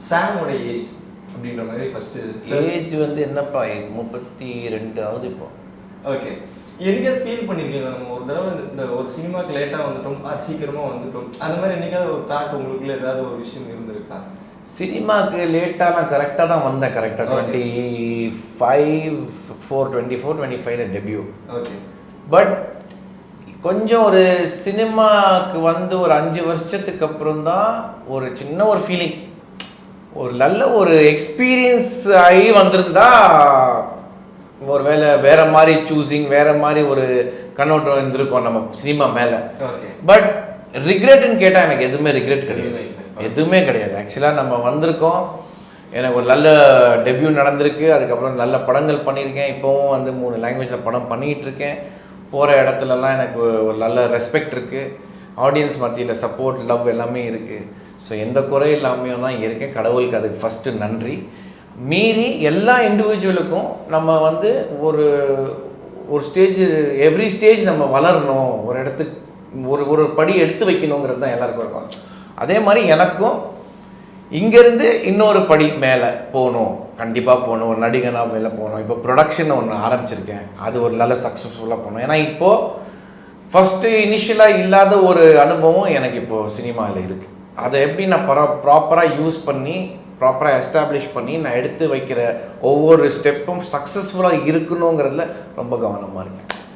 சாமோட age அப்படின்ற மாதிரி first age வந்து என்னப்பா 32 ஆகுது இப்போ. ஓகே, என்னைக்காவது ஃபீல் பண்ணியிருக்கீங்க நம்ம ஒரு தடவை இந்த ஒரு சினிமாவுக்கு லேட்டாக வந்துட்டோம் சீக்கிரமாக வந்துட்டோம் அந்த மாதிரி என்னைக்காவது ஒரு தாட் உங்களுக்குள்ள ஏதாவது ஒரு விஷயம் இருந்திருக்கா? சினிமாவுக்கு லேட்டாக நான் கரெக்டாக தான் வந்தேன். கரெக்டாக 24-25 டெபியூ. ஓகே, பட் கொஞ்சம் ஒரு சினிமாவுக்கு வந்து ஒரு 5 வருஷத்துக்கு அப்புறம் தான் ஒரு சின்ன ஒரு ஃபீலிங், ஒரு நல்ல ஒரு எக்ஸ்பீரியன்ஸ் ஆகி வந்திருந்தா ஒரு வேலை வேற மாதிரி சூஸிங், வேற மாதிரி ஒரு கண்ணோட்டம் இருந்திருக்கும் நம்ம சினிமா மேலே. பட் ரிக்ரெட்னு கேட்டால் எனக்கு எதுவுமே ரிக்ரெட் கிடையாது, எதுவுமே கிடையாது. ஆக்சுவலாக நம்ம வந்திருக்கோம், எனக்கு ஒரு நல்ல டெபியூ நடந்திருக்கு, அதுக்கப்புறம் நல்ல படங்கள் பண்ணியிருக்கேன், இப்போவும் வந்து 3 லாங்குவேஜில் படம் பண்ணிகிட்டு இருக்கேன். போகிற இடத்துலலாம் எனக்கு ஒரு நல்ல ரெஸ்பெக்ட் இருக்குது, ஆடியன்ஸ் மத்தியில் சப்போர்ட் லவ் எல்லாமே இருக்குது. ஸோ எந்த குறை இல்லாமையும் தான் இருக்கேன். கடவுளுக்கு அதுக்கு ஃபஸ்ட்டு நன்றி. மீறி எல்லா இண்டிவிஜுவலுக்கும் நம்ம வந்து ஒரு ஒரு ஸ்டேஜ், எவ்ரி ஸ்டேஜ் நம்ம வளரணும், ஒரு இடத்துக்கு ஒரு படி எடுத்து வைக்கணுங்கிறது தான் எல்லாருக்கும் இருக்கும். அதே மாதிரி எனக்கும் இங்கேருந்து இன்னொரு படி மேலே போகணும், கண்டிப்பாக போகணும், ஒரு நடிகனாக மேலே போகணும். இப்போ ப்ரொடக்ஷன் ஒன்று ஆரம்பிச்சிருக்கேன், அது ஒரு நல்ல சக்ஸஸ்ஃபுல்லாக போகணும். ஏன்னா இப்போது ஃபஸ்ட்டு இனிஷியலாக இல்லாத ஒரு அனுபவம் எனக்கு இப்போது சினிமாவில் இருக்குது. அதை எப்படி நான் ப்ராப்பராக யூஸ் பண்ணி ப்ராப்பராக எஸ்டாப்ளிஷ் பண்ணி நான் எடுத்து வைக்கிற ஒவ்வொரு ஸ்டெப்பும் சக்ஸஸ்ஃபுல்லாக இருக்கணுங்கிறதுல ரொம்ப கவனமாக இருக்கேன்.